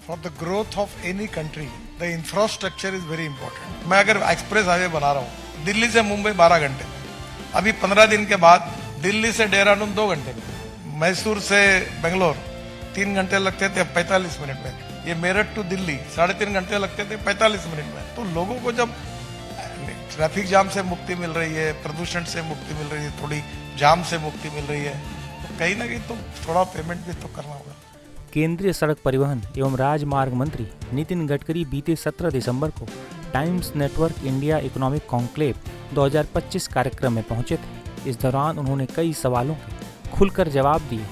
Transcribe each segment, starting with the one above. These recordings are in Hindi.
For the growth of any country the infrastructure is very important. मैं अगर एक्सप्रेस हाईवे बना रहा हूँ दिल्ली से मुंबई 12 घंटे में, अभी 15 दिन के बाद दिल्ली से देहरादून 2 घंटे में, मैसूर से बेंगलोर 3 घंटे लगते थे 45 मिनट में, ये मेरठ टू दिल्ली 3.5 घंटे लगते थे 45 मिनट में। तो लोगों को जब ट्रैफिक जाम से मुक्ति मिल रही है, प्रदूषण से मुक्ति मिल रही है, थोड़ी जाम से मुक्ति मिल रही है, तो कहीं ना कहीं तो थोड़ा पेमेंट भी तो करना होगा। केंद्रीय सड़क परिवहन एवं राजमार्ग मंत्री नितिन गडकरी बीते 17 दिसंबर को times network India economic conclave 2025 कार्यक्रम में पहुंचे थे। इस दौरान उन्होंने कई सवालों के खुलकर जवाब दिए।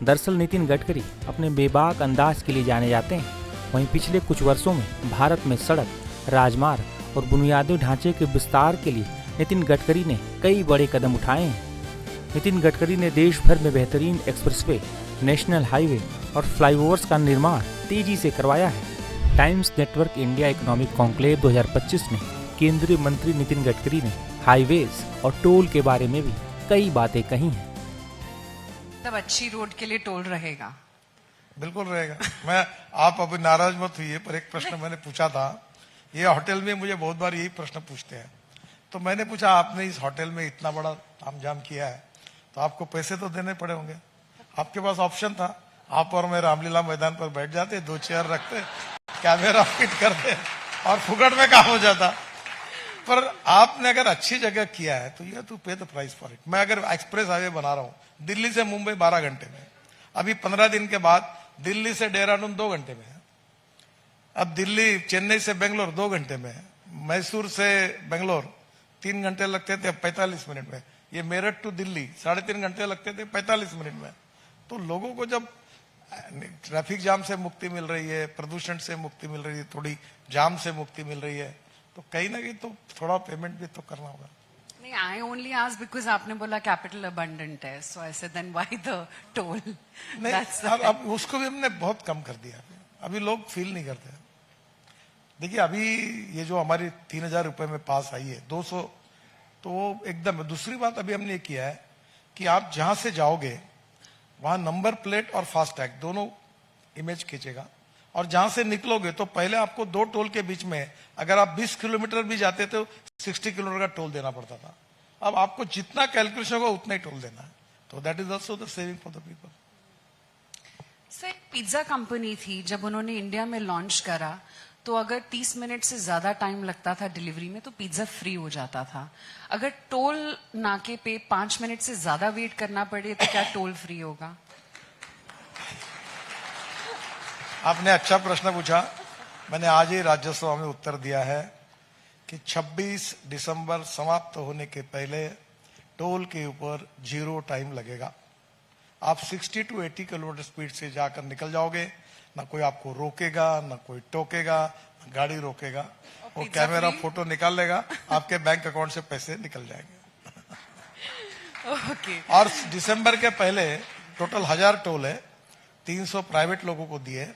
दरअसल नितिन गडकरी अपने बेबाक अंदाज के लिए जाने जाते हैं। वहीं पिछले कुछ वर्षों में भारत में सड़क, राजमार्ग और बुनियादी ढांचे के विस्तार के लिए नितिन गडकरी ने कई बड़े कदम उठाए हैं। नितिन गडकरी ने देश भर में बेहतरीन एक्सप्रेसवे, नेशनल हाईवे और फ्लाईओवर्स का निर्माण तेजी से करवाया है। Times network India economic conclave 2025 में केंद्रीय मंत्री नितिन गडकरी ने हाईवेज और टोल के बारे में भी कई बातें कही हैं। तब अच्छी रोड के लिए टोल रहेगा? बिल्कुल रहेगा। मैं आप अभी नाराज मत हुई, पर एक प्रश्न मैंने पूछा था, ये होटल में मुझे बहुत बार यही प्रश्न पूछते हैं, तो मैंने पूछा आपने इस होटल में इतना बड़ा तामझाम किया है तो आपको पैसे तो देने पड़े होंगे। आपके पास ऑप्शन था, आप और मैं रामलीला मैदान पर बैठ जाते, 2 चेयर रखते, कैमरा फिट करते और फुकट में काम हो जाता। पर आपने अगर अच्छी जगह किया है तो यू हैव टू पे द प्राइस फॉर इट। मैं अगर एक्सप्रेस हाईवे बना रहा हूँ दिल्ली से मुंबई 12 घंटे में, अभी 15 दिन के बाद दिल्ली से देहरादून 2 घंटे में, अब दिल्ली चेन्नई से बेंगलोर 2 घंटे में, मैसूर से बेंगलोर 3 घंटे लगते थे 45 मिनट में, ये मेरठ टू दिल्ली 3.5 घंटे लगते थे 45 मिनट में। तो लोगों को जब ट्रैफिक जाम से मुक्ति मिल रही है, प्रदूषण से मुक्ति मिल रही है, थोड़ी जाम से मुक्ति मिल रही है, तो कहीं ना कहीं तो थोड़ा पेमेंट भी तो करना होगा। नहीं, आई ओनली आस्क बिकॉज आपने बोला कैपिटल अबंडेंट है, so I said then why the toll? नहीं, अब उसको भी हमने बहुत कम कर दिया, अभी लोग फील नहीं करते। देखिए अभी ये जो हमारी 3,000 रुपए में पास आई है 200, तो वो एकदम। दूसरी बात अभी हमने ये किया है कि आप जहां से जाओगे वहां नंबर प्लेट और फास्टैग दोनों इमेज खींचेगा, और जहां से निकलोगे तो पहले आपको 2 टोल के बीच में अगर आप 20 किलोमीटर भी जाते तो 60 किलोमीटर का टोल देना पड़ता था। अब आपको जितना कैलकुलेशन होगा उतना ही टोल देना है, तो that is also the saving for the people. Sir, pizza company थी, जब उन्होंने इंडिया में लॉन्च करा तो अगर 30 मिनट से ज्यादा टाइम लगता था डिलीवरी में तो पिज्जा फ्री हो जाता था। अगर टोल नाके पे 5 मिनट से ज्यादा वेट करना पड़े तो क्या टोल फ्री होगा? आपने अच्छा प्रश्न पूछा। मैंने आज ही राज्यसभा में उत्तर दिया है कि 26 दिसंबर समाप्त होने के पहले टोल के ऊपर 0 टाइम लगेगा। आप 60 to 80 किलोमीटर स्पीड से जाकर निकल जाओगे, ना कोई आपको रोकेगा, ना कोई टोकेगा, ना गाड़ी रोकेगा, वो कैमरा फोटो निकाल लेगा, आपके बैंक अकाउंट से पैसे निकल जाएंगे। ओके। और दिसंबर के पहले टोटल 1000 टोल है, 300 प्राइवेट लोगों को दिए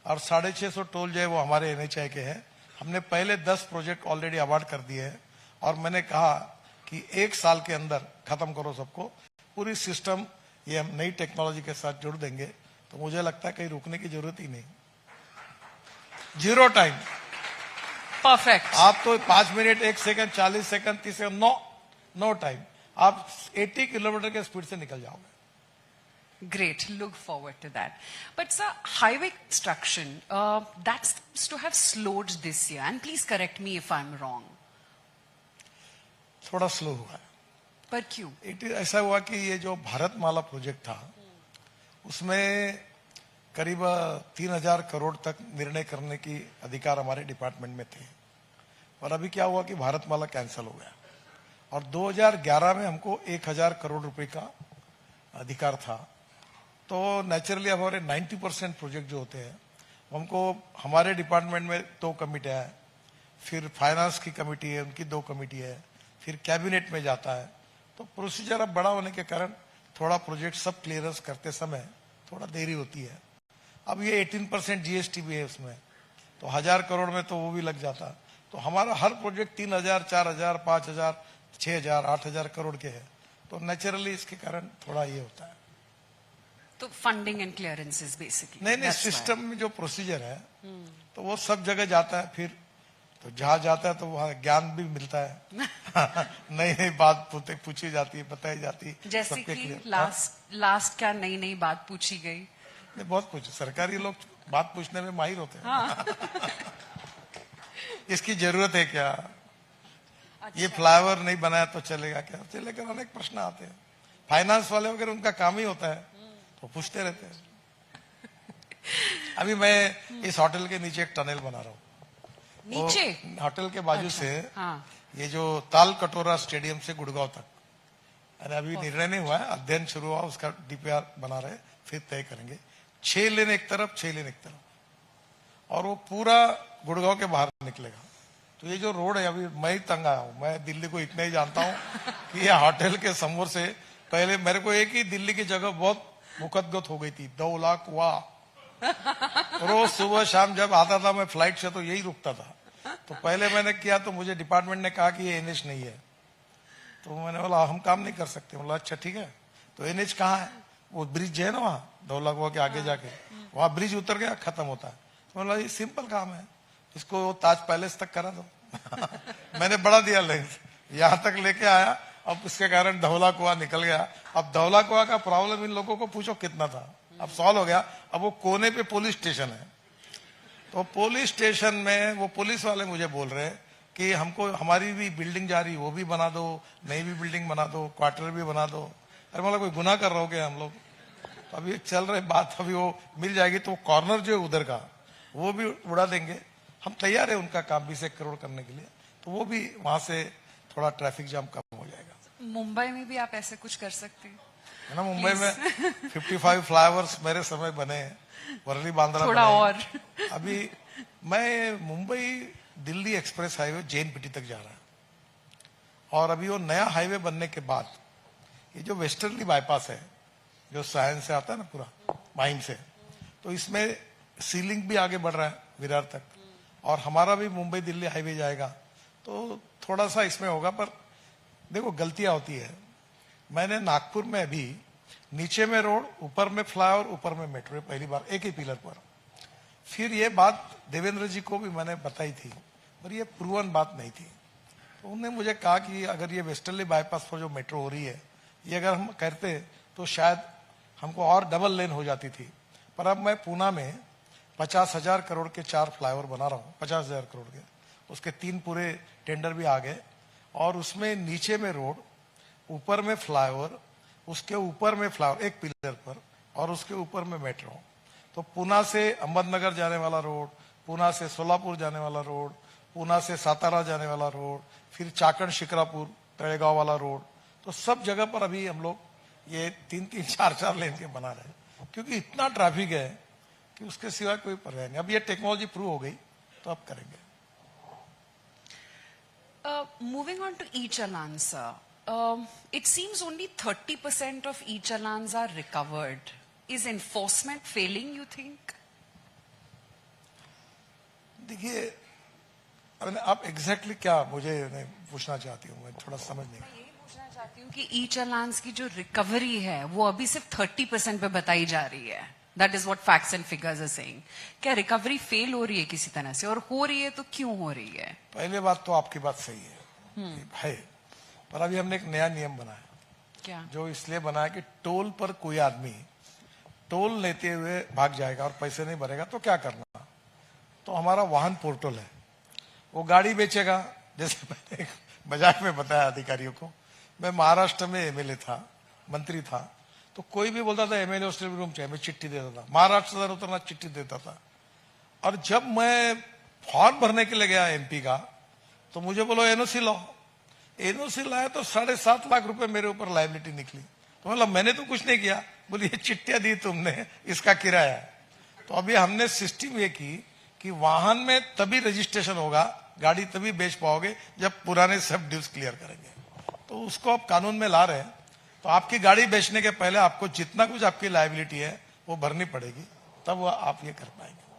और 650 टोल जो है वो हमारे एनएचआई के हैं। हमने पहले 10 प्रोजेक्ट ऑलरेडी अवार्ड कर दिए हैं और मैंने कहा कि 1 साल के अंदर खत्म करो सबको। पूरी सिस्टम ये हम नई टेक्नोलॉजी के साथ जोड़ देंगे, तो मुझे लगता है कहीं रुकने की जरूरत ही नहीं। 0 टाइम, परफेक्ट। आप तो 5 minute, 1 second, 40 second, 30 second, no time, आप 80 किलोमीटर के स्पीड से निकल जाओगे। Great, look forward to that. But sir, highway construction, that seems to have slowed this year. And please correct me if I'm wrong. थोड़ा स्लो हुआ है। पर क्यों? ऐसा हुआ कि ये जो भारतमाला प्रोजेक्ट था उसमें करीब 3,000 करोड़ तक निर्णय करने की अधिकार हमारे डिपार्टमेंट में थे, और अभी क्या हुआ कि भारतमाला कैंसिल हो गया और 2011 में हमको 1,000 करोड़ रुपए का अधिकार था। तो नेचुरली हमारे 90% प्रोजेक्ट जो होते हैं हमको हमारे डिपार्टमेंट में 2 कमिटियां है, फिर फाइनेंस की कमेटी है, उनकी 2 कमेटी है, फिर कैबिनेट में जाता है। तो प्रोसीजर अब बड़ा होने के कारण थोड़ा प्रोजेक्ट सब क्लियरेंस करते समय थोड़ा देरी होती है। अब ये 18% जीएसटी भी है उसमें, तो 1000 करोड़ में तो वो भी लग जाता। तो हमारा हर प्रोजेक्ट 3,000, 4,000, 5,000, 6,000, 8,000 करोड़ के है, तो नेचुरली इसके कारण थोड़ा ये होता है। तो फंडिंग एंड क्लियरेंसेस बेसिकली नहीं, सिस्टम में जो प्रोसीजर है तो वो सब जगह जाता है। फिर तो जहाँ जाता है तो वहाँ ज्ञान भी मिलता है। नई नई बात पूछी जाती है, बताई जाती है। जैसे सबके कि clear। लास्ट क्या नई नई बात पूछी गई? नहीं, बहुत कुछ। सरकारी लोग बात पूछने में माहिर होते हैं। हाँ। इसकी जरूरत है क्या? अच्छा। ये फ्लाईओवर नहीं बनाया तो चलेगा क्या? लेकिन अनेक प्रश्न आते हैं। फाइनेंस वाले वगैरह उनका काम ही होता है, तो पूछते रहते हैं। अभी मैं इस होटल के नीचे एक टनल बना रहा हूँ। नीचे होटल के बाजू अच्छा, से हाँ। ये जो ताल कटोरा स्टेडियम से गुड़गांव तक, अरे अभी निर्णय नहीं हुआ है, अध्ययन शुरू हुआ, उसका डीपीआर बना रहे, फिर तय करेंगे। 6 लेन एक तरफ, 6 लेन एक तरफ, और वो पूरा गुड़गांव के बाहर निकलेगा। तो ये जो रोड है, अभी मैं ही तंग आया हूँ। मैं दिल्ली को इतना ही जानता हूँ कि ये होटल के समोर से पहले मेरे को एक ही दिल्ली की जगह बहुत मुकद्दत हो गई थी, दौला कुआ। रोज सुबह शाम जब आता था मैं फ्लाइट से तो यही रुकता था। तो पहले मैंने किया तो मुझे डिपार्टमेंट ने कहा कि ये एनएच नहीं है। तो मैंने बोला हम काम नहीं कर सकते। बोला अच्छा ठीक है। तो एनएच कहाँ है? वो ब्रिज है ना वहाँ दौला कुआ के आगे जाके, वहाँ ब्रिज उतर गया, खत्म होता है। तो बोला ये सिंपल काम है, इसको ताज पैलेस तक करा दो। मैंने बढ़ा दिया लेंथ, यहाँ तक लेके आया। अब इसके कारण धौला कुआं निकल गया। अब धौला कुआं का प्रॉब्लम इन लोगों को पूछो कितना था, अब सॉल्व हो गया। अब वो कोने पे पुलिस स्टेशन है, तो पुलिस स्टेशन में वो पुलिस वाले मुझे बोल रहे हैं कि हमको हमारी भी बिल्डिंग जा रही, वो भी बना दो, नई भी बिल्डिंग बना दो, क्वार्टर भी बना दो। अरे मतलब कोई गुनाह कर रहे हो क्या हम लोग? तो अभी चल रहे बात, अभी वो मिल जाएगी तो कॉर्नर जो है उधर का वो भी उड़ा देंगे। हम तैयार है उनका काम 20 करोड़ करने के लिए, तो वो भी वहां से थोड़ा ट्रैफिक जाम कम हो जाएगा। मुंबई में भी आप ऐसे कुछ कर सकते हैं है ना? मुंबई में 55 फ्लाईओवर्स मेरे समय बने हैं, वर्ली बांद्रा थोड़ा बने हैं। और। अभी मैं Mumbai Delhi express highway JNPT तक जा रहा है, और अभी वो नया हाईवे बनने के बाद ये जो वेस्टर्नली बाईपास है, जो सायन से आता है ना पूरा माइम से, तो इसमें सीलिंग भी आगे बढ़ रहा है विरार तक, और हमारा भी मुंबई दिल्ली हाईवे जाएगा। तो थोड़ा सा इसमें होगा, पर देखो गलतियां होती है। मैंने नागपुर में अभी नीचे में रोड, ऊपर में फ्लाईओवर, ऊपर में मेट्रो, पहली बार एक ही पिलर पर। फिर ये बात देवेंद्र जी को भी मैंने बताई थी, पर ये प्रूवन बात नहीं थी। तो उन्होंने मुझे कहा कि अगर ये वेस्टर्नली बाईपास पर जो मेट्रो हो रही है, ये अगर हम करते तो शायद हमको और डबल लेन हो जाती थी। पर अब मैं पूना में 50,000 करोड़ के 4 फ्लाईओवर बना रहा हूँ, 50,000 करोड़ के। उसके 3 पूरे टेंडर भी आ गए, और उसमें नीचे में रोड, ऊपर में फ्लाईओवर, उसके ऊपर में फ्लाईओवर एक पिलर पर, और उसके ऊपर में मेट्रो। तो पूना से अहमदनगर जाने वाला रोड, पूना से सोलापुर जाने वाला रोड, पूना से सातारा जाने वाला रोड, फिर चाकण शिक्रापुर तळेगांव वाला रोड, तो सब जगह पर अभी हम लोग ये 3-3, 4-4 लेन के बना रहे हैं, क्योंकि इतना ट्रैफिक है कि उसके सिवा कोई पर्याय नहीं। अब ये टेक्नोलॉजी प्रूव हो गई तो अब करेंगे। Moving on to e-challans, sir. It seems only 30% of e-challans are recovered. Is enforcement failing, you think? देखिए, आप एग्जैक्टली क्या मुझे पूछना चाहती हूँ, मैं थोड़ा समझ नहीं। मैं यही पूछना चाहती हूँ कि ई-चलान्स की जो रिकवरी है वो अभी सिर्फ 30% पे बताई जा रही है। That is what facts and figures are saying. क्या रिकवरी फेल हो रही है किसी तरह से, और हो रही है तो क्यों हो रही है? पहले बात तो आपकी बात सही है, पर अभी हमने एक नया नियम बनाया। क्या? जो इसलिए बनाया कि टोल पर कोई आदमी टोल लेते हुए भाग जाएगा और पैसे नहीं भरेगा तो क्या करना। तो हमारा वाहन पोर्टल है, वो गाड़ी बेचेगा। जैसे मैंने मजाक में बताया अधिकारियों को, मैं महाराष्ट्र में एमएलए था, मंत्री था, तो कोई भी बोलता था एमएलए हॉस्टल रूम चाहिए, मैं चिट्ठी देता था, महाराष्ट्र से उतरना चिट्ठी देता था। और जब मैं फॉर्म भरने के लिए गया एमपी का, तो मुझे बोलो एनओसी लो। एनओसी लाया तो 7.5 लाख रुपए मेरे ऊपर लायबिलिटी निकली। तो मतलब मैंने तो कुछ नहीं किया। बोली ये चिट्ठियां दी तुमने, इसका किराया। तो अभी हमने सिस्टम ये की कि वाहन में तभी रजिस्ट्रेशन होगा, गाड़ी तभी बेच पाओगे जब पुराने सब ड्यूज क्लियर करेंगे। तो उसको आप कानून में ला रहे हैं। तो आपकी गाड़ी बेचने के पहले आपको जितना कुछ आपकी लायबिलिटी है वो भरनी पड़ेगी, तब वो आप ये कर पाएंगे।